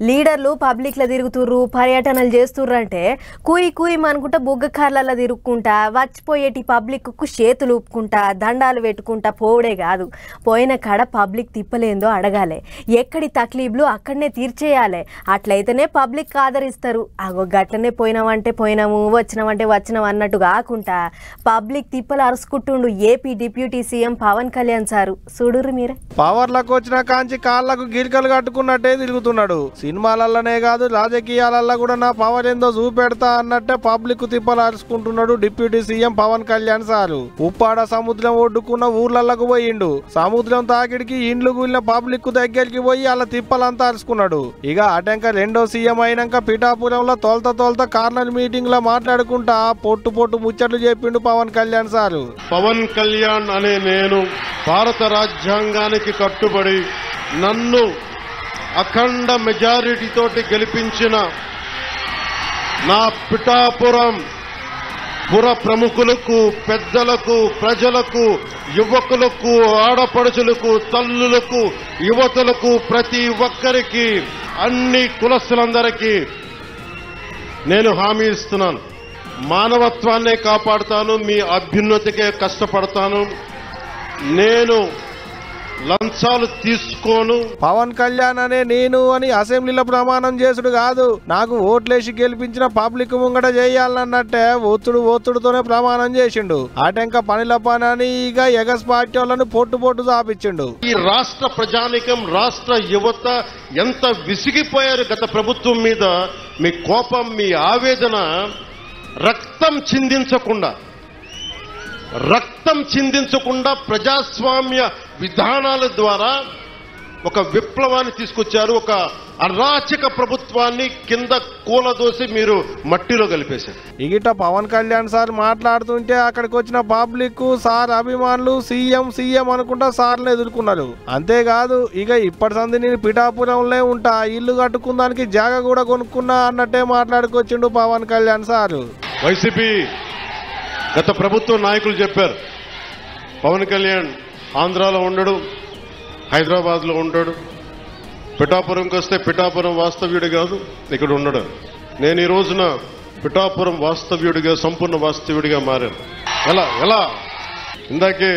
లీడర్లు పబ్లిక్లో తిరుగుతుర్రు, పర్యటనలు చేస్తుర్రు అంటే కూయి కూయి అనుకుంటా బుగ్గ కార్లలో తిరుక్కుంటా వచ్చిపోయేటి పబ్లిక్కు చేతులు ఊపుకుంటా దండాలు పెట్టుకుంటా పోవడే కాదు, పోయిన కాడ పబ్లిక్ తిప్పలేందో అడగాలి, ఎక్కడి తక్లీఫ్లు అక్కడనే తీర్చేయాలి. అట్లయితేనే పబ్లిక్ ఆదరిస్తారు. అగో గట్లనే పోయినామంటే పోయినాము, వచ్చినామంటే వచ్చినాం అన్నట్టు కాకుండా పబ్లిక్ తిప్పలు అరుచుకుంటుండు AP deputy CM Pawan Kalyan sir. చూడుర్రు మీరే. పవర్లకు వచ్చిన కాంచి కాళ్ళకు గిరికలు కట్టుకున్నట్టే తిరుగుతున్నాడు. సినిమాలల్లనే కాదు రాజకీయాలల్లో కూడా నా పవర్ ఏందో చూపెడతా అన్నట్టే పబ్లిక్ తిప్పలు అరుచుకుంటున్నాడు deputy CM Pawan Kalyan sir. Uppada సముద్రం ఒడ్డుకున్న ఊర్లలకు పోయిండు. సముద్రం తాకిడికి ఇండ్లు కూలిన పబ్లిక్ దగ్గరికి పోయి అలా తిప్పలంతా అరుచుకున్నాడు. ఇక అటెంక రెండో సీఎం అయినాక పిఠాపురంలో తోల్త కార్నర్ మీటింగ్ లో మాట్లాడుకుంటా పొట్టు ముచ్చట్లు చెప్పిండు పవన్ కళ్యాణ్ సారు. పవన్ కళ్యాణ్ అనే నేను భారత రాజ్యాంగానికి కట్టుబడి నన్ను అఖండ మెజారిటీ తోటి గెలిపించిన నా పిఠాపురం పుర ప్రముఖులకు, పెద్దలకు, ప్రజలకు, యువకులకు, ఆడపడుచులకు, తల్లులకు, యువతులకు, ప్రతి ఒక్కరికి, అన్ని కులస్తులందరికీ నేను హామీ ఇస్తున్నాను. మానవత్వాన్నే కాపాడుతాను, మీ అభ్యున్నతికే కష్టపడతాను, నేను లంచాలు తీసుకోను. పవన్ కళ్యాణ్ అనే నేను అని అసెంబ్లీలో ప్రమాణం చేసుడు కాదు, నాకు ఓట్లేసి గెలిపించిన పబ్లిక్ ముంగట చేయాలన్నట్టే ఒత్తుడుతోనే ప్రమాణం చేసిండు. అటెంక పనిల పని ఇక ఎగస్ పార్టీ వాళ్ళను పొట్టు చాపించిండు. ఈ రాష్ట్ర ప్రజానికం, రాష్ట్ర యువత ఎంత విసిగిపోయారు గత ప్రభుత్వం మీద. మీ కోపం, మీ ఆవేదన రక్తం చిందించకుండా ప్రజాస్వామ్య విధానాల ద్వారా ఒక విప్లవాన్ని తీసుకొచ్చారు. ఒక అరాచక ప్రభుత్వాన్ని కింద కూలదోసి మీరు మట్టిలో కలిపేశారు. ఇగిట పవన్ కళ్యాణ్ సార్ మాట్లాడుతుంటే అక్కడికి వచ్చిన పబ్లిక్ సార్ అభిమానులు సీఎం అనుకుంటా సార్లు ఎదుర్కొన్నారు. అంతేకాదు ఇక ఇప్పటి సంది నేను పిఠాపురంలో ఉంటా, ఇల్లు కట్టుకుందానికి జాగా కూడా కొనుక్కున్నా అన్నట్టే మాట్లాడుకొచ్చిండు పవన్ కళ్యాణ్ సారు. వైసీపీ గత ప్రభుత్వ నాయకులు చెప్పారు, పవన్ కళ్యాణ్ ఆంధ్రాలో ఉండడు, హైదరాబాద్లో ఉంటాడు, పిఠాపురంకి వస్తే పిఠాపురం వాస్తవ్యుడు కాదు, ఇక్కడ ఉండడు. నేను ఈ రోజున పిఠాపురం వాస్తవ్యుడిగా, సంపూర్ణ వాస్తవ్యుడిగా మారాను. ఎలా ఇందాకే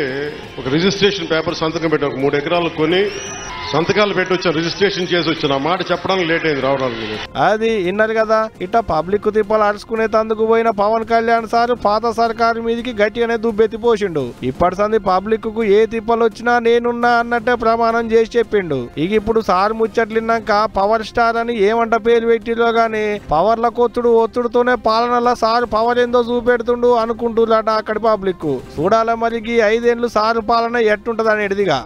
ఒక రిజిస్ట్రేషన్ పేపర్ సంతకం పెట్టాను. ఒక 3 ఎకరాలు కొని సంతకాలు పెట్టి వచ్చాను, రిజిస్ట్రేషన్ చేసి వచ్చాను. ఆ మాట చెప్పడానికి లేట్ అయింది రావడానికి. అది విన్నారు కదా. ఇట్ట పబ్లిక్ తిప్పలు అరుచుకునే తందుకు పోయిన పవన్ కళ్యాణ్ సార్ పాత సర్కారు మీదకి గట్టిగానే దుబ్బెత్తి పోసిండు. ఇప్పటి సంది పబ్లిక్ కు ఏ తిప్పలు వచ్చినా నేనున్నా అన్నట్టే ప్రమాణం చేసి చెప్పిండు. ఇక ఇప్పుడు సార్ ముచ్చట్లిన్నాక పవర్ స్టార్ అని ఏమంట పేరు పెట్టిలో గాని పవర్ల ఒత్తుడుతోనే పాలనలో సార్ పవర్ ఏందో చూపెడుతుండు అనుకుంటున్నాట అక్కడి పబ్లిక్. చూడాలి మరి 5 ఏళ్ళు సార్ పాలన ఎట్టుంటది అనేదిగా.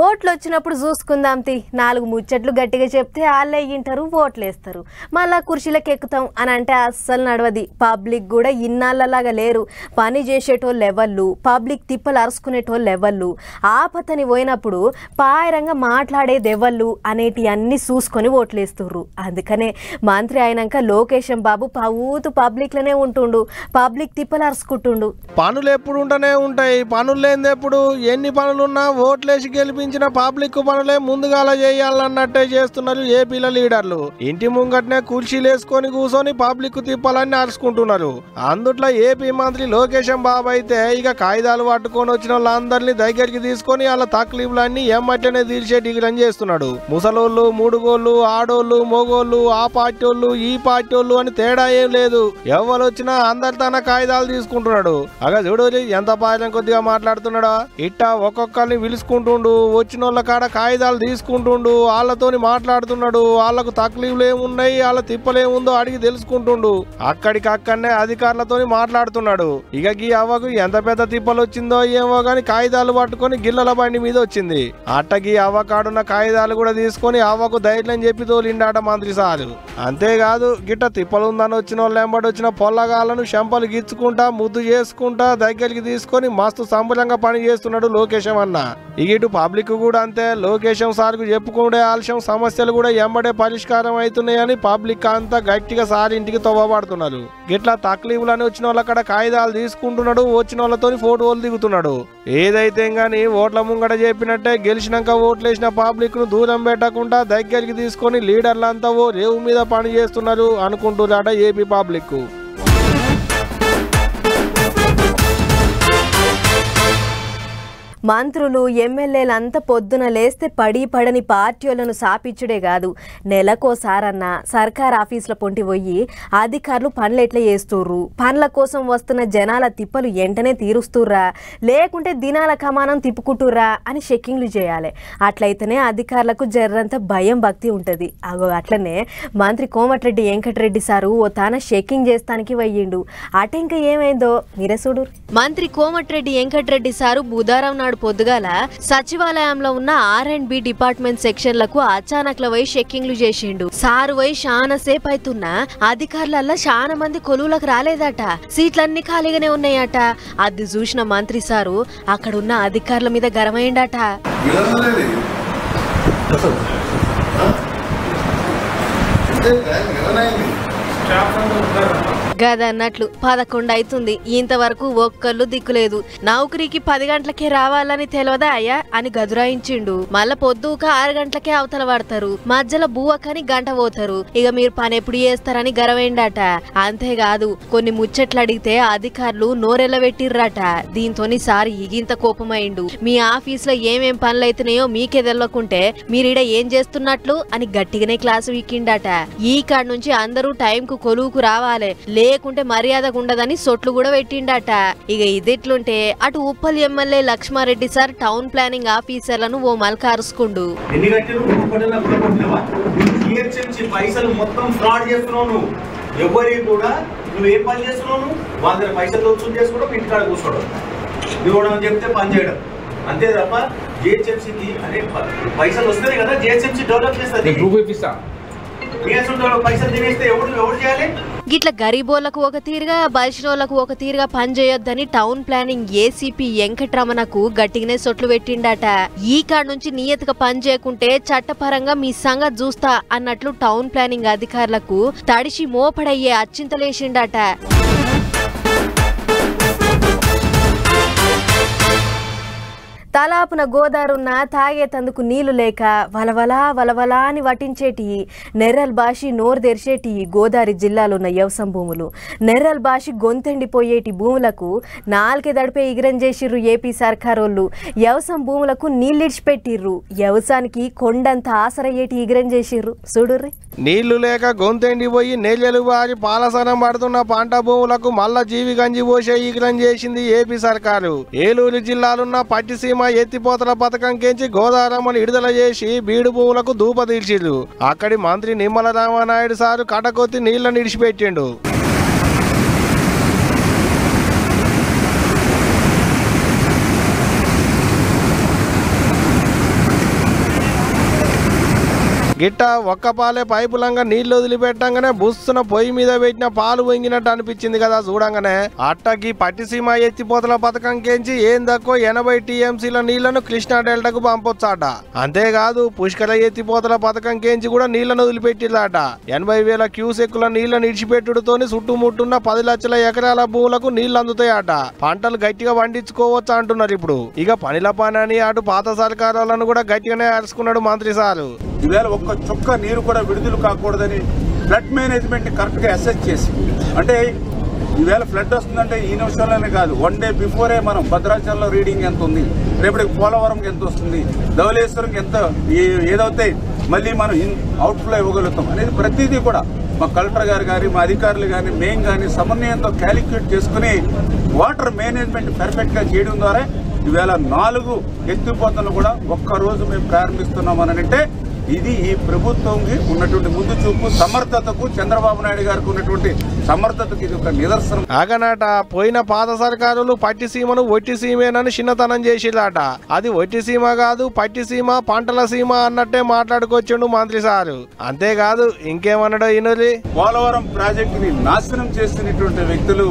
ఓట్లు వచ్చినప్పుడు చూసుకుందాం తి, 4 ముచ్చట్లు గట్టిగా చెప్తే వాళ్ళే ఇంటారు, ఓట్లు వేస్తారు, మళ్ళా కుర్చీలకు ఎక్కుతాం అని అంటే అస్సలు నడవది. పబ్లిక్ కూడా ఇన్నాళ్ళలాగా లేరు. పని చేసేటోళ్ళు ఎవళ్ళు, పబ్లిక్ తిప్పలు అరుచుకునేటోళ్ళు ఎవళ్ళు, ఆపతని పోయినప్పుడు పాయరంగా మాట్లాడేది ఎవళ్ళు అనేటి అన్ని చూసుకొని ఓట్లు వేస్తుర్రు. అందుకనే మంత్రి అయినాక లోకేశం బాబు పబ్లిక్లోనే ఉంటుండు, పబ్లిక్ తిప్పలు అరుచుకుంటుండు. పనులు ఎప్పుడు ఉంటూనే ఉంటాయి, పనులు లేనిది ఎప్పుడు. ఎన్ని పనులున్నా ఓట్లేసి గెలిపి పబ్లిక్ పనులే ముందుగాల చేయాలన్నట్టే చేస్తున్నారు ఏపీల లీడర్లు. ఇంటి ముంగట్నే కుర్చీలు వేసుకొని కూర్చొని పబ్లిక్ తిప్పాలని అరుచుకుంటున్నారు. అందుట్లో ఏపీ మంత్రి లోకేశం బాబు అయితే ఇక కాగితాలు పట్టుకొని వచ్చిన వాళ్ళందరినీ దగ్గరికి తీసుకొని వాళ్ళ తక్లీఫ్లన్నీ ఎమ్మట్లనే తీర్చే డిగ్రీ చేస్తున్నాడు. ముసలోళ్ళు, ముడుగోళ్ళు, ఆడోళ్ళు, మొగోళ్ళు, ఆ పార్టీ వాళ్ళు, ఈ పార్టీ వాళ్ళు అని తేడా ఏం లేదు. ఎవరు వచ్చినా అందరు తన కాగితాలు తీసుకుంటున్నాడు. అగా చూడు ఎంత పాయలం కొద్దిగా మాట్లాడుతున్నాడా. ఇట్టా ఒక్కొక్కరిని పిలుచుకుంటుండు, వచ్చిన వాళ్ళ కాడ కాగితాలు తీసుకుంటుండు, వాళ్ళతోని మాట్లాడుతున్నాడు. వాళ్ళకు తక్లీఫ్లు ఏమున్నాయి, వాళ్ళ తిప్పలేముందో అడిగి తెలుసుకుంటుండు. అక్కడికక్కడనే అధికారులతోని మాట్లాడుతున్నాడు. ఇక ఈ అవ్వకు ఎంత పెద్ద తిప్పలు వచ్చిందో ఏమో గాని కాగితాలు పట్టుకొని గిల్లల బండి మీద వచ్చింది. అట్టకి అవ్వ కాడున్న కాగితాలు కూడా తీసుకొని అవ్వకు ధైర్యం చెప్పి తోలిండాట మంత్రి సారు. అంతేకాదు గిట్ట తిప్పలుందని వచ్చిన వాళ్ళు వెంబడి వచ్చిన పొల్లగాళ్ళను చెంపలు గిచ్చుకుంటా ముద్దు చేసుకుంటా దగ్గరికి తీసుకొని మస్తు సంబరంగా పని చేస్తున్నాడు లోకేశం అన్న. ఇటు పబ్లిక్ కూడా అంతే. లొకేషన్ సార్కు చెప్పుకుంటే ఆలస్యం సమస్యలు కూడా ఎమ్మడే పరిష్కారం అవుతున్నాయని పబ్లిక్ అంతా గట్టిగా సార్ ఇంటికి తవ్వబడుతున్నారు. గిట్లా తక్లీఫ్లని వచ్చిన వాళ్ళ అక్కడ కాగితాలు తీసుకుంటున్నాడు, వచ్చిన వాళ్ళతో ఫోటోలు దిగుతున్నాడు. ఏదైతే గానీ ఓట్ల ముంగట చెప్పినట్టే గెలిచినాక ఓట్లేసిన పబ్లిక్ ను దూరం పెట్టకుండా దగ్గరికి తీసుకొని లీడర్లంతా ఓ రేవు మీద పని చేస్తున్నారు అనుకుంటున్నారట ఏపీ పబ్లిక్. మంత్రులు ఎమ్మెల్యేలంతా పొద్దున లేస్తే పడని పార్టీలను సాపిచ్చుడే కాదు, నెలకోసారన్నా సర్కార్ ఆఫీసుల పొంటి పోయి అధికారులు పనులు ఎట్లా చేస్తుర్రు, పనుల కోసం వస్తున్న జనాల తిప్పలు వెంటనే తీరుస్తుర్రా లేకుంటే దినాల కమానం తిప్పుకుంటుర్రా అని చెక్కింగ్లు చేయాలి. అట్లయితేనే అధికారులకు జర్రంత భయం భక్తి ఉంటుంది. అట్లనే మంత్రి కోమటిరెడ్డి వెంకటరెడ్డి సారు ఓ తాన చెక్కింగ్ చేస్తానికి వయ్యిండు. అటెంక ఏమైందో మీరే చూడు. మంత్రి కోమటిరెడ్డి వెంకటరెడ్డి సారు బుధవారం నాడు పొద్దుగాల సచివాలయంలో ఉన్న R&B డిపార్ట్మెంట్ సెక్షన్లకు అచానక్ల పోయి చెక్కింగ్లు చేసిండు. సారు పోయి చాలా సేపు అవుతున్నా అధికారులల్లా చాలా మంది కొలువులకు రాలేదట, సీట్లన్నీ ఖాళీగానే ఉన్నాయట. అది చూసిన మంత్రి సారు అక్కడున్న అధికారుల మీద గరమైండట. గదన్నట్లు 11 అవుతుంది, ఇంతవరకు ఒక్కళ్ళు దిక్కులేదు. నౌకరీకి 10 గంటలకే రావాలని తెలియదా అయ్యా అని గదురాయించిండు. మళ్ళా పొద్దుక 6 గంటలకే అవతల పడతారు, మధ్యలో బువ్వకని గంట పోతారు. ఇక మీరు పని ఎప్పుడు చేస్తారని గరవేండట. అంతేకాదు కొన్ని ముచ్చట్లు అడిగితే అధికారులు నోరెల్ల పెట్టిర్రట. దీంతోని సారి ఇగింత కోపమైండు. మీ ఆఫీస్ లో ఏమేం పనులు అయితున్నాయో మీకే తెలవకుంటే మీరీడ ఏం చేస్తున్నట్లు అని గట్టిగానే క్లాసు వీకిండట. ఈ కాడ నుంచి అందరూ టైంకు కొలువుకు రావాలి, లేకుంటే మర్యాదగా ఉండదని సొట్లు కూడా పెట్టిండట. ఇక ఇదిట్లుంటే అటు Uppal MLA Lakshma Reddy sir town planning ఆఫీసర్లను ఓ మల్క అరుచుకుండు. ఎవరి కూడా నువ్వు ఏం పని చేస్తున్నావు, వాళ్ళ దగ్గర పైసలు వసూలు చేసుకోవడం, ఇంటికాడ కూర్చోవడం, నువ్వు చెప్తే పని చేయడం అంతే తప్ప జిహెచ్ఎంసీకి అనే పైసలు వస్తాయి కదా, జిహెచ్ఎంసీ డెవలప్ చేస్తుంది. గిట్ల గరీబోళ్లకు ఒక తీరుగా బలిసినోళ్లకు ఒక తీరుగా పనిచేయొద్దని టౌన్ ప్లానింగ్ ఏసీపీ వెంకటరమణకు గట్టిగానే సొట్లు పెట్టిండట. ఈ కాడ నుంచి నియతిగా పని చేయకుంటే చట్టపరంగా మీ సంగతి చూస్తా అన్నట్లు టౌన్ ప్లానింగ్ అధికారులకు తడిసి మోపడయ్యే అచ్చింతలేసిండట. తలాపున గోదారున్న తాగేతందుకు నీళ్లు లేక వలవలా వలవలా అని వటించేటి నెర్రల్ బాషి నోరు తెరిచేటి గోదావరి జిల్లాలో ఉన్న వ్యవసాయ భూములు, నెర్రల్ బాషి గొంతెండిపోయేటి భూములకు నాలుకే దడిపే ఇగిరం చేసిర్రు ఏపీ సర్కారోళ్ళు. వ్యవసాయ భూములకు నీళ్ళిడిచిపెట్టిర్రు, వ్యవసాయానికి కొండంత ఆసరయ్యేటి ఇగిరం చేసిర్రు. చూడుర్రి. నీళ్లు లేక గొంతెండిపోయి నెల్లెలు బారి పాలసనం పడుతున్న పంట భూములకు మల్ల జీవి గంజి పోసే ఈగ్రం చేసింది ఏపీ సర్కారు. ఏలూరు జిల్లాలున్న పట్టిసీమ ఎత్తిపోతల పథకం కెంచి గోదావరమ్మను విడుదల చేసి బీడు భూములకు ధూప తీర్చిరు. అక్కడి మంత్రి నిమ్మల రామానాయుడు సారు కటకొత్తి నీళ్లను ఇడిచిపెట్టిండు. గిట్ట ఒక్క పాలే పైపులంగా నీళ్లు వదిలిపెట్టంగానే బుస్సున పొయ్యి మీద పెట్టిన పాలు వంగినట్టు అనిపించింది కదా చూడంగానే. అట్టకి పట్టిసీమ ఎత్తిపోతల పథకం కెంచి ఏం తక్కువ 80 TMCల నీళ్లను కృష్ణా డెల్టాకు పంపొచ్చాట. అంతేకాదు పుష్కర ఎత్తిపోతల పథకం కెంచి కూడా నీళ్లను వదిలిపెట్టిలాట. 80,000 క్యూసెక్కుల నీళ్లను ఇడిచిపెట్టుడుతోని చుట్టుముట్టున్న 10 లక్షల ఎకరాల భూములకు నీళ్లు అందుతాయట. పంటలు గట్టిగా పండించుకోవచ్చు అంటున్నారు ఇప్పుడు. ఇక పనిల పని అని అటు పాత సర్కారాలను కూడా గట్టిగానే అరుచుకున్నాడు మంత్రి సారు. ఈవేళ ఒక్క చుక్క నీరు కూడా విడుదల కాకూడదని ఫ్లడ్ మేనేజ్మెంట్ కరెక్ట్ గా అసెస్ చేసి, అంటే ఈవేళ ఫ్లడ్ వస్తుందంటే ఈ నిమిషంలోనే కాదు, 1 డే బిఫోరే మనం భద్రాచలంలో రీడింగ్ ఎంత ఉంది, రేపటికి పోలవరంకి ఎంత వస్తుంది, ధవళేశ్వరంకి ఎంత ఏదైతే మళ్ళీ మనం అవుట్ఫ్లో ఇవ్వగలుగుతాం అనేది ప్రతిదీ కూడా మా కలెక్టర్ గారు కానీ మా అధికారులు కానీ మేము కానీ సమన్వయంతో క్యాలిక్యులేట్ చేసుకుని వాటర్ మేనేజ్మెంట్ పర్ఫెక్ట్ గా చేయడం ద్వారా ఈవేళ 4 ఎత్తిపోతలను కూడా ఒక్కరోజు మేము ప్రారంభిస్తున్నామని అంటే ఇది ఈ ప్రభుత్వంకి ఉన్నటువంటి ముందు చూపు, సమర్థతకు, చంద్రబాబు నాయుడు గారికి ఉన్నటువంటి సమర్థతకు ఇది ఒక నిదర్శనం. ఆగనాట పోయిన పాత సర్కారులు పట్టిసీమను ఒట్టి సీమేనని చిన్నతనం చేసిలాట. అది ఒట్టి సీమ కాదు, పట్టిసీమ పంటల సీమ అన్నట్టే మాట్లాడుకొచ్చిండు మంత్రి సారు. అంతేకాదు ఇంకేమన్నాడో ఈయనది. పోలవరం ప్రాజెక్టుని నాశనం చేసినటువంటి వ్యక్తులు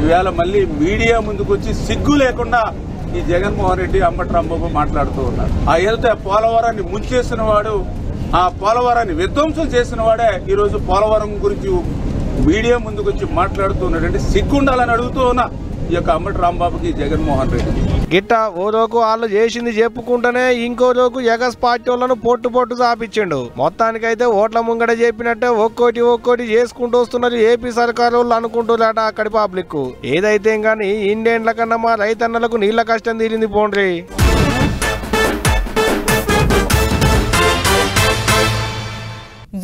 ఈవేళ మళ్ళీ మీడియా ముందుకు వచ్చి సిగ్గు లేకుండా ఈ జగన్మోహన్ రెడ్డి అంబటి రాంబాబు మాట్లాడుతూ ఉన్నారు. ఆ ఏదైతే పోలవరాన్ని ముంచేసిన వాడు, ఆ పోలవరాన్ని విధ్వంసం చేసిన వాడే ఈరోజు పోలవరం గురించి మీడియా ముందుకు వచ్చి మాట్లాడుతున్నాడంటే సిగ్గుండాలని అడుగుతూ ఉన్నా ఈ యొక్క అంబటి రాంబాబుకి, జగన్మోహన్ రెడ్డి. గిట్ట ఓ రోజు వాళ్ళు చేసింది చెప్పుకుంటేనే ఇంకో రోజు ఎగస్ పార్టీ వాళ్ళను పొట్టు సాపించిండు. మొత్తానికైతే ఓట్ల ముంగడ చెప్పినట్టే ఒక్కోటి చేసుకుంటూ వస్తున్నారు ఏపీ సర్కారు వాళ్ళు అనుకుంటున్నారట అక్కడి పబ్లిక్. ఏదైతే గానీ ఇండేండ్ల కన్నా మా రైతన్నలకు నీళ్ల కష్టం తీరింది పోండ్రి.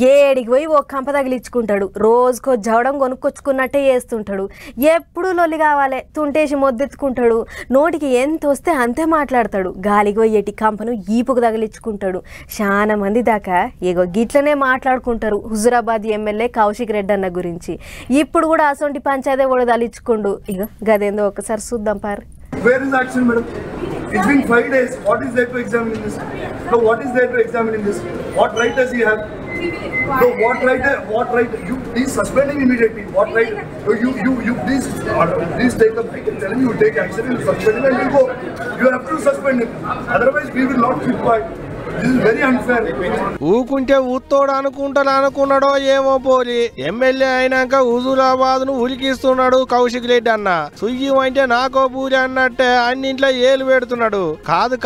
ఏడికి పోయి ఓ కంప తగిలించుకుంటాడు, రోజుకో జవడం కొనుక్కొచ్చుకున్నట్టే చేస్తుంటాడు. ఎప్పుడు లొల్లి కావాలి తుంటేసి మొద్దెత్తుకుంటాడు, నోటికి ఎంత వస్తే అంతే మాట్లాడతాడు. గాలికి పోయేటి కంపను ఈపుకు తగిలించుకుంటాడు. చాలా మంది దాకా ఏగో గిట్లనే మాట్లాడుకుంటారు హుజురాబాద్ ఎమ్మెల్యే కౌశిక్ రెడ్డి అన్న గురించి. ఇప్పుడు కూడా అసొంటి పంచాయతీ కూడా తగిలించుకుండు. ఇక గదేందో ఒకసారి చూద్దాం పారు. Where is action, madam? It's been 5 days. What is there to examine in this? No, what is there to examine in this? What right does he have? No, what right? You please suspend him immediately. What right? You please take up. I can tell him you take action. You suspend him and you go. You have to suspend him. Otherwise, we will not keep quiet. This is very unfair. ఊకుంటే ఉత్తోడు అనుకున్నాడో ఏమో పోలి MLA అయినాక హుజూరాబాద్ ను ఉరికిస్తున్నాడు కౌశిక్ రెడ్డి అన్న. సుయ్యం అంటే నాకో పూరి అన్నట్టే అన్నింట్లో ఏలు పెడుతున్నాడు.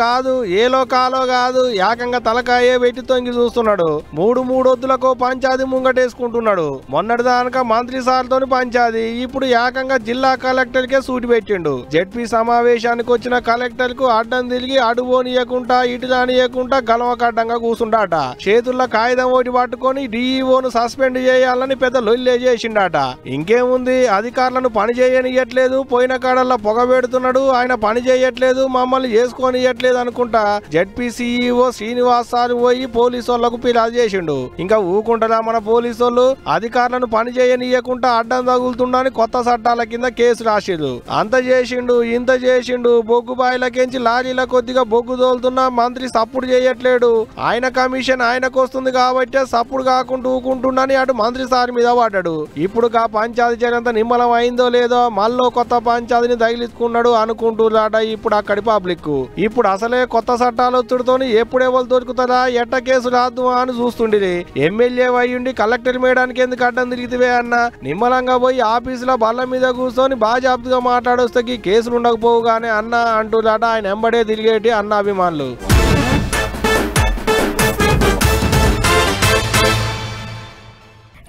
కాదు ఏలో కాలో కాదు, ఏకంగా తలకాయే పెట్టి తొంగి చూస్తున్నాడు. మూడు వద్దులకు పంచాయతీ ముంగటేసుకుంటున్నాడు. మొన్నటి దానిక మంత్రి సార్తో పంచాయతీ, ఇప్పుడు ఏకంగా జిల్లా కలెక్టర్ కే సూటి పెట్టిండు. జెడ్పీ సమావేశానికి వచ్చిన కలెక్టర్ కు అడ్డం తిరిగి అడుగోనియకుండా ఇటు రానియకుండా గలవకడ్డంగా కూసుండాట. చేతుల్లో కాగితం ఒకటి పట్టుకొని డిఈఓను సస్పెండ్ చేయాలని పెద్ద లొల్లే చేసిండాట. ఇంకేముంది, అధికారులను పని చేయనియట్లేదు, పోయిన కాడల్లా పొగ పెడుతున్నాడు, ఆయన పని చేయట్లేదు, మమ్మల్ని చేసుకోనియట్లేదు అనుకుంటా జెడ్పీ సిఇఓ శ్రీనివాస్ సార్ పోయి పోలీసు వాళ్లకు ఫిర్యాదు చేసిండు. ఇంకా ఊకుంటారా మన పోలీసు వాళ్ళు? అధికారులను పని చేయనియకుండా అడ్డం తగులుతుండని కొత్త చట్టాల కింద కేసు రాసిరు. అంత చేసిండు ఇంత చేసిండు, బొగ్గు బాయిలకెంచి లారీల కొద్దిగా బొగ్గు తోలుతున్నా మంత్రి సప్పుడు చేయట్లేదు. ఆయన కమిషన్ ఆయనకు వస్తుంది కాబట్టి సప్పుడు కాకుండా ఊకుంటుండని అటు మంత్రి సార్ మీద పడ్డాడు. ఇప్పుడు ఆ పంచాయతీ చర్యంత నిమ్మలం అయిందో లేదో మళ్ళీ కొత్త పంచాయతీని తగిలించుకున్నాడు అనుకుంటున్నాడ ఇప్పుడు అక్కడి పబ్లిక్. ఇప్పుడు అసలే కొత్త చట్టాలు వచ్చుడుతోని ఎప్పుడెవరు దొరుకుతారా, ఎట్ట కేసు రాదు అని చూస్తుండే. ఎమ్మెల్యే అయ్యుండి కలెక్టర్ మేయడానికి ఎందుకు అడ్డం తిరిగితే అన్న, నిమ్మలంగా పోయి ఆఫీసులో బల్ల మీద కూర్చొని బాజాబ్తుగా మాట్లాడొస్తే కేసులు ఉండకపోవుగానే అన్న అంటున్నాడ ఆయన ఎంబడే తిరిగేటి అన్న అభిమానులు.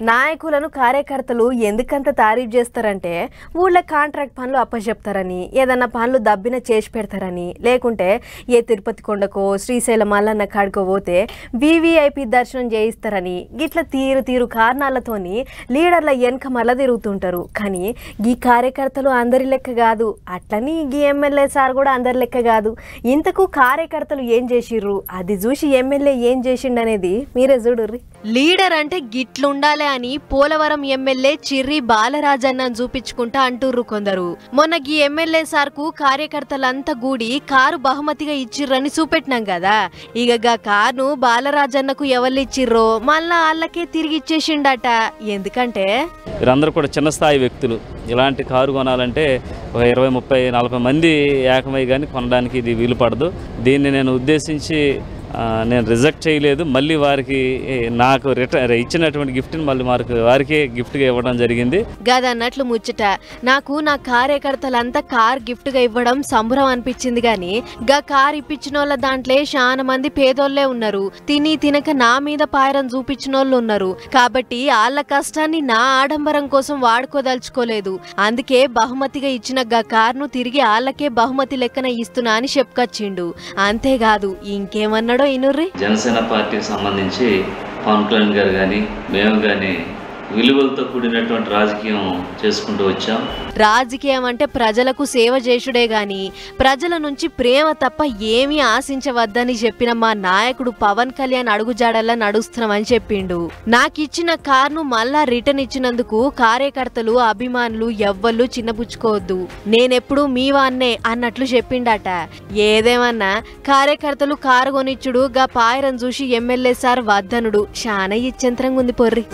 నాయకులను కార్యకర్తలు ఎందుకంత తారీఫ్ చేస్తారంటే ఊళ్ళో కాంట్రాక్ట్ పనులు అప్పచెప్తారని, ఏదన్నా పనులు దబ్బిన చేసి పెడతారని, లేకుంటే ఏ తిరుపతి కొండకో శ్రీశైలం మల్లన్న కాడికో పోతే వివిఐపి దర్శనం చేయిస్తారని, గిట్ల తీరు కారణాలతోని లీడర్ల వెనక మళ్ళా తిరుగుతుంటారు. కానీ ఈ కార్యకర్తలు అందరి లెక్క కాదు, అట్లని ఈ ఎమ్మెల్యే సార్ కూడా అందరి లెక్క కాదు. ఇంతకు కార్యకర్తలు ఏం చేసిర్రు, అది చూసి ఎమ్మెల్యే ఏం చేసిండనేది మీరే చూడుర్రి. లీడర్ అంటే గిట్లుండాలి అని పోలవరం ఎమ్మెల్యే చిర్రి బాలరాజన్నను చూపించుకుంటా అంటుర్రు కొందరు. మొన్న ఈ ఎమ్మెల్యే సార్ కు కార్యకర్తలంతా కూడి కారు బహుమతిగా ఇచ్చిర్రని చూపెట్టినాం కదా. ఇక కారును బాలరాజన్నకు ఎవరు ఇచ్చిర్రో మళ్ళా వాళ్ళకే తిరిగి ఇచ్చేసిండట. ఎందుకంటే వీరందరూ కూడా చిన్న స్థాయి వ్యక్తులు. ఇలాంటి కారు కొనాలంటే ఒక 20, 30, 40 మంది ఏకమై కానీ కొనడానికి ఇది వీలు పడదు. దీన్ని నేను ఉద్దేశించి నేను రిజెక్ట్ చేయలేదు. మళ్ళీ వారికి నాకు ఇచ్చినటువంటి గిఫ్ట్ని మళ్ళీ వారికే గిఫ్ట్గా ఇవ్వడం జరిగింది. గదన్నట్లు ముచ్చట. నాకు నా కార్యకర్తలంతా కార్ గిఫ్ట్గా ఇవ్వడం సంబరం అనిపించింది. కానీ గా కార్ ఇప్పించిన వాళ్ళ దాంట్లో చాలా మంది పేదోళ్లే ఉన్నారు. తినక నా మీద పాయరం చూపించిన వాళ్ళు ఉన్నారు. కాబట్టి వాళ్ళ కష్టాన్ని నా ఆడంబరం కోసం వాడుకోదలుచుకోలేదు. అందుకే బహుమతిగా ఇచ్చిన గా కార్ను తిరిగి వాళ్ళకే బహుమతి లెక్కన ఇస్తున్నా అని చెప్పుకొచ్చిండు. అంతేకాదు ఇంకేమన్నాడో జనసేన పార్టీకి సంబంధించి పవన్ కళ్యాణ్ గారు కానీ మేము కానీ విలువలతో కూడినటువంటి రాజకీయం చేసుకుంటూ వచ్చాం. రాజకీయం అంటే ప్రజలకు సేవ చేసుడే గాని ప్రజల నుంచి ప్రేమ తప్ప ఏమీ ఆశించవద్దని చెప్పిన మా నాయకుడు పవన్ కళ్యాణ్ అడుగుజాడల్లా నడుస్తున్నామని చెప్పిండు. నాకిచ్చిన కార్ను మళ్ళా రిటర్న్ ఇచ్చినందుకు కార్యకర్తలు అభిమానులు ఎవ్వళ్ళు చిన్నపుచ్చుకోవద్దు, నేనెప్పుడు మీ వాన్నే అన్నట్లు చెప్పిండట. ఏదేమన్నా కార్యకర్తలు కారు కొనిచ్చుడు గా పాయరం చూసి ఎమ్మెల్యే సార్ వద్దనుడు చాలా ఇచ్చంతరంగా ఉంది పొర్రి.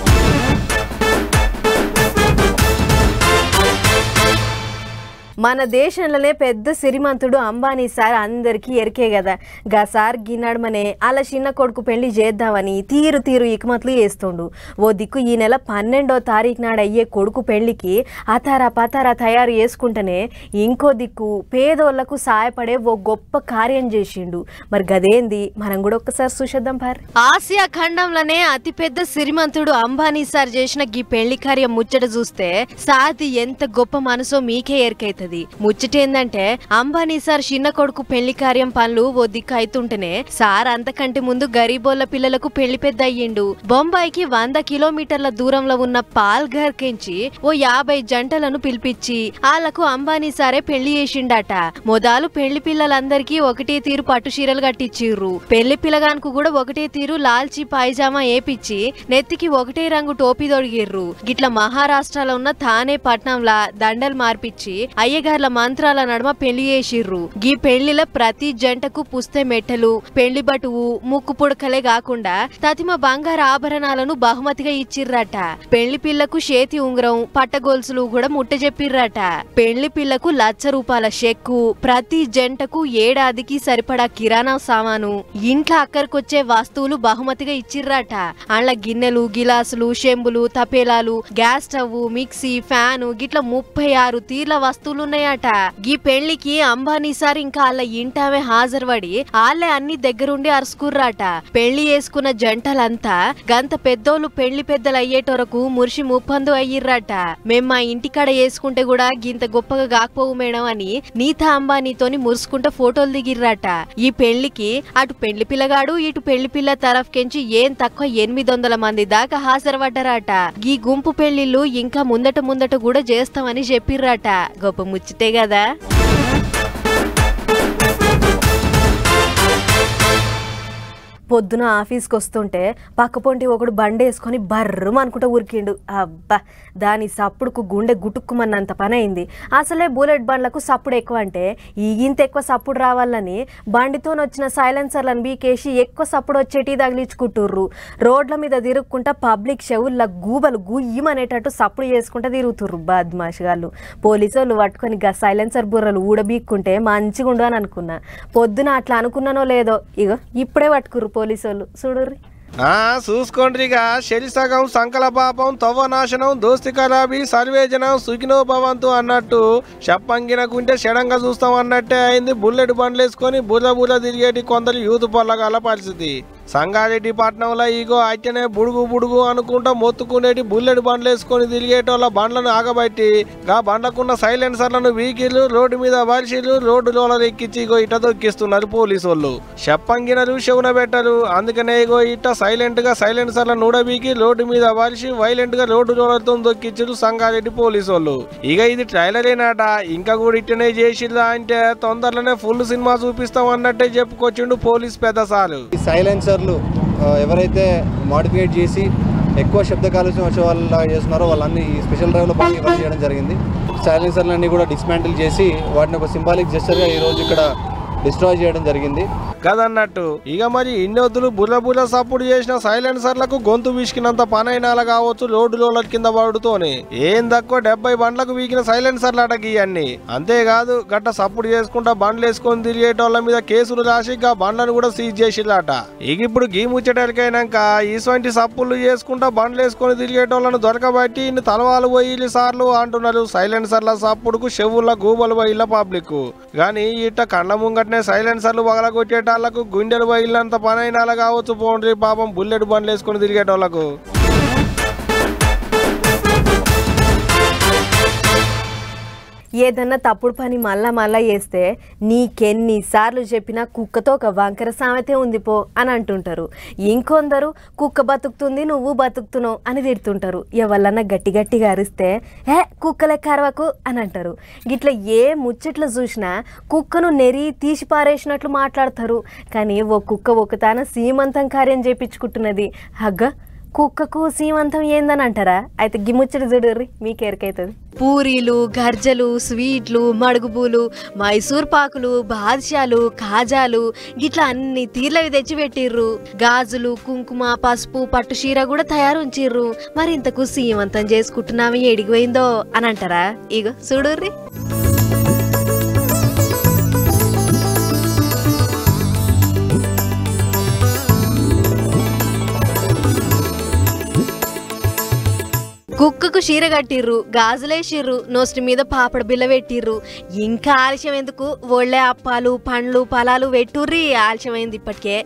మన దేశంలోనే పెద్ద శ్రీమంతుడు అంబానీ సార్ అందరికీ ఎరికే కదా. గా సార్ గిన్నడమనే అలా చిన్న కొడుకు పెళ్లి చేద్దామని తీరు ఇకమతులు చేస్తుండు. ఓ దిక్కు ఈ నెల 12వ తారీఖు నాడు అయ్యే కొడుకు పెళ్లికి అతారా పతారా తయారు చేసుకుంటేనే ఇంకో దిక్కు పేదోళ్లకు సాయపడే ఓ గొప్ప కార్యం చేసిండు. మరి గదేంది మనం కూడా ఒక్కసారి చూసేద్దాం పార్. ఆసియా ఖండంలోనే అతిపెద్ద శ్రీమంతుడు అంబానీ సార్ చేసిన గీ పెళ్లి కార్యం ముచ్చట చూస్తే సాది ఎంత గొప్ప మనసో మీకే ఎరికైతుంది. ముచ్చటేందంటే అంబానీ సార్ చిన్న కొడుకు పెళ్లి కార్యం పనులు ఓ దిక్కు అయితుంటేనే సార్ అంతకంటే ముందు గరీబోళ్ల పిల్లలకు పెళ్లి పెద్ద అయ్యిండు. బొంబాయికి 100 కిలోమీటర్ల దూరంలో ఉన్న పాల్ఘర్ కెంచి ఓ 50 జంటలను పిలిపించి వాళ్లకు అంబానీ సారే పెళ్లి చేసిండట. మొదలు పెళ్లి పిల్లలందరికీ ఒకటే తీరు పట్టు చీరలు కట్టించిర్రు. పెళ్లి పిల్లగానికి కూడా ఒకటే తీరు లాల్చీ పైజామా ఏపిచ్చి నెత్తికి ఒకటే రంగు టోపీ తొడిగిర్రు. గిట్ల మహారాష్ట్రలో ఉన్న థానే పట్నంలా దండలు మార్పిచ్చి అయ్యగార్ల మంత్రాల నడుమ పెళ్లి చేసిర్రు. గీ పెళ్లిల ప్రతి జంటకు పుస్తే మెట్టలు, పెళ్లి బటువు, ముక్కు పుడకలే కాకుండా తతిమ బంగారు ఆభరణాలను బహుమతిగా ఇచ్చిర్రట. పెళ్లి పిల్లకు చేతి ఉంగరం, పట్టగొలుసులు కూడా ముట్టజెప్పిర్రట. పెళ్లి పిల్లకు ₹1,00,000 చెక్కు, ప్రతి జంటకు ఏడాదికి సరిపడా కిరాణా సామాను, ఇంట్లో అక్కడికొచ్చే వస్తువులు బహుమతిగా ఇచ్చిర్రట. అండ్ల గిన్నెలు, గిలాసులు, చెంబులు, తపేలాలు, గ్యాస్ స్టవ్, మిక్సీ, ఫ్యాను గిట్ల 36 తీర్ల వస్తువులున్నాయట. గీ పెళ్లికి అంబానీ సార్ ఇంకా వాళ్ళ ఇంటామే హాజరుపడి వాళ్ళే అన్ని దగ్గరుండి అరుసుకుర్రాట. పెళ్లి చేసుకున్న జంటలంతా గంత పెద్దోళ్ళు పెళ్లి పెద్దలు అయ్యేటోరకు మురిసి ముప్పందు అయ్యిర్రాట. మేం మా ఇంటికాడ వేసుకుంటే కూడా గింత గొప్పగా కాకపోవు మేడం అని నీతా అంబానీతోని మురుసుకుంటా ఫోటోలు దిగిర్రాట. ఈ పెళ్లికి అటు పెళ్లి పిల్లగాడు ఇటు పెళ్లి పిల్ల తరఫ్కెంచి ఏం తక్కువ 800 మంది దాకా హాజరుపడ్డారట. గీ గుంపు పెళ్లిళ్ళు ఇంకా ముందట కూడా చేస్తామని చెప్పిర్రాట. గొప్ప ముచ్చటే కదా. పొద్దున ఆఫీస్కి వస్తుంటే పక్కపొంటి ఒకడు బండి వేసుకొని బర్రం అనుకుంటా ఉరికిండు. అబ్బా, దాని సప్పుడుకు గుండె గుటుక్కుమన్నంత పని అయింది. అసలే బుల్లెట్ బండ్లకు సప్పుడు ఎక్కువ అంటే ఈగింత ఎక్కువ సప్పుడు రావాలని బండితో వచ్చిన సైలెన్సర్లను బీకేసి ఎక్కువ సప్పుడు వచ్చేటి తగిలించుకుంటుర్రు. రోడ్ల మీద తిరుగుకుంటా పబ్లిక్ చెవుల్లో గూబలు గుయ్యమనేటట్టు సప్పుడు చేసుకుంటా తిరుగుతుర్రు బద్మాషగాళ్ళు. పోలీసు వాళ్ళు పట్టుకొని సైలెన్సర్ బుర్రలు ఊడబీక్కుంటే మంచిగా ఉండు అని అనుకున్నా. పొద్దున అట్లా అనుకున్నానో లేదో ఇగో ఇప్పుడే పట్టుకుర్రు పోలీసులు. చూడుర్రి. చూసుకోండిగా శరిసగం సంకల పాపం తవ్వ నాశనం దోస్తి ఖరాబీ సర్వేజనం సుఖినో భవంతు అన్నట్టు చెప్పంగినకుంటే షడంగా చూస్తాం అన్నట్టే అయింది. బుల్లెట్ బండ్లు వేసుకొని బుర్ర తిరిగేటి కొందరు యూత్ పొల్లగాల పరిస్థితి. సంగారెడ్డి పట్టణంలో ఈగో అట్టనే బుడుగు అనుకుంటా మొత్తుకునేటి బుల్లెట్ బండ్లు వేసుకొని తిరిగేటోళ్ళ బండ్లను ఆగబట్టి గా బండ్లకున్న సైలెన్సర్లను వీకిళ్ళు రోడ్డు మీద పరిశీలు రోడ్డులో ఎక్కించి ఇగో ఇట దొక్కిస్తున్నారు పోలీసు వాళ్ళు. చెప్పంగినరు చెవున పెట్టరు. అందుకనే ఇగో ఇట్ట సైలెంట్ గా సైలెన్సర్లను ఊడబీకి రోడ్డు మీద పరిచి వైలెంట్ గా రోడ్డు రోడ్లతో దొక్కించారు సంగారెడ్డి పోలీసు వాళ్ళు. ఇక ఇది ట్రైలరేనాట, ఇంకా కూడా ఇట్టనే చేసిల్లా అంటే తొందరలోనే ఫుల్ సినిమా చూపిస్తాం అన్నట్టే చెప్పుకొచ్చిండు పోలీస్ పెద్ద సారు. సైలెన్సర్లు ఎవరైతే మోడిఫికేట్ చేసి ఎక్కువ శబ్ద కాలుష్యం వచ్చే వాళ్ళ చేస్తున్నారో వాళ్ళన్నీ ఈ స్పెషల్ డ్రైవ్లో పార్టిసిపేట్ చేయడం జరిగింది. సైలెన్సర్లన్నీ కూడా డిస్మాంటిల్ చేసి వాటిని ఒక సింబాలిక్ జెస్చర్గా ఈరోజు ఇక్కడ డిస్ట్రాయ్ చేయడం జరిగింది కదన్నట్టు. ఇక మరి ఇన్నొద్దులు బుర్ర సప్పుడు చేసిన సైలెన్సర్లకు గొంతు వీసుకినంత పనైనాల కావచ్చు రోడ్డు రోలర్ కింద పడుతోనే. ఏం తక్కువ 70 బండ్లకు వీకిన సైలెన్సర్లు అటకి ఇవన్నీ. అంతేకాదు గట్ట సప్పుడు చేసుకుంటా బండ్లు వేసుకొని తిరిగేటోళ్ళ మీద కేసులు రాసి గా బండ్లను కూడా సీజ్ చేసిల్లట. ఇక ఇప్పుడు గీ ముచ్చటరికైనాక ఇటువంటి సప్పులు చేసుకుంటా బండ్లు వేసుకొని తిరిగేటోళ్లను దొరకబట్టి ఇన్ని తలవాలు పోయి సార్లు అంటున్నారు. సైలెన్సర్ల సప్పుడుకు చెవుల గూబలు పోయిల్ల పబ్లిక్. గానీ ఇట్ట కండ్ల ముంగట సైలెన్సర్లు పగలగొట్టేటాళ్లకు గుండెలు బయలంత పనైనాల కావచ్చు పోండ్రి పాపం బుల్లెట్ బండ్లు వేసుకుని తిరిగేటోళ్లకు. ఏదన్నా తప్పుడు పని మళ్ళా చేస్తే నీకెన్నిసార్లు చెప్పినా కుక్కతో ఒక వంకర సామెతే ఉంది పో అని అంటుంటారు. ఇంకొందరు కుక్క బతుకుతుంది నువ్వు బతుకుతున్నావు అని తిడుతుంటారు. ఎవరన్నా గట్టిగా అరిస్తే కుక్కలే కరవకు అని అంటారు. గిట్లా ఏ ముచ్చట్లు చూసినా కుక్కను నెరి తీసి పారేసినట్లు మాట్లాడతారు. కానీ ఓ కుక్క ఒకతాన సీమంతం కార్యం చేపించుకుంటున్నది. హగ్గ కుక్కకు సీమంతం ఏందని అంటారా? అయితే గిముచ్చట చూడర్రి మీకెరకైతుంది. పూరీలు, గర్జలు, స్వీట్లు, మడుగుబూలు, మైసూర్ పాకులు, బాద్షాలు, కాజాలు గిట్లా అన్ని తీర్లవి తెచ్చిపెట్టిర్రు. గాజులు, కుంకుమ, పసుపు, పట్టు చీర కూడా తయారు ఉంచిర్రు. మరి ఇంతకు సీమంతం చేసుకుంటున్నాము ఎడిగిపోయిందో అని అంటారా? ఇగో చూడుర్రి. కుక్కకు చీర కట్టిర్రు, గాజులేసిర్రు, నోస్టి మీద పాపడ బిల్ల పెట్టిర్రు. ఇంకా ఆలస్యం ఎందుకు, ఒళ్ళే అప్పాలు పండ్లు ఫలాలు పెట్టుర్రి. ఆలస్యమైంది ఇప్పటికే.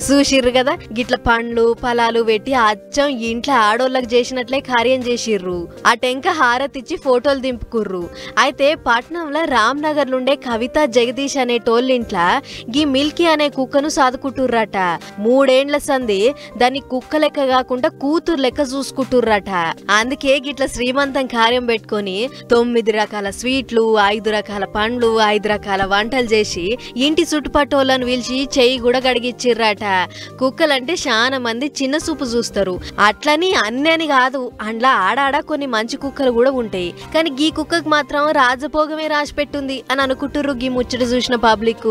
చూసిర్రు కదా, గిట్ల పండ్లు ఫలాలు పెట్టి అచ్చం ఇంట్లో ఆడోళ్ళకి చేసినట్లే కార్యం చేసిర్రు. ఆ టెంక హారతిచ్చి ఫోటోలు దింపుకుర్రు. అయితే పట్నంలో రామ్నగర్ నుండే కవిత జగదీష్ అనే టోళ్ళింట్ల గీ మిల్కీ అనే కుక్కను సాదుకుంటుర్రట. 3 ఏండ్ల సంది దాన్ని కుక్క లెక్క కాకుండా కూతురు లెక్క చూసుకుంటుర్రట. అందుకే గిట్ల శ్రీమంతం కార్యం పెట్టుకొని 9 రకాల స్వీట్లు, 5 రకాల పండ్లు, 5 రకాల వంటలు చేసి ఇంటి చుట్టుపట్టోళ్ళను పిలిచి చెయ్యి కూడా గడిగిచ్చిర్రట. కుక్కలంటే చాలా మంది చిన్న చూపు చూస్తారు. అట్లని అన్నీ కాదు, అండ్లా ఆడాడ కొన్ని మంచి కుక్కలు కూడా ఉంటాయి. కానీ గీ కుక్కకు మాత్రం రాజభోగమే రాసి పెట్టుంది అని అనుకుంటుర్రు గీ ముచ్చట చూసిన పబ్లిక్.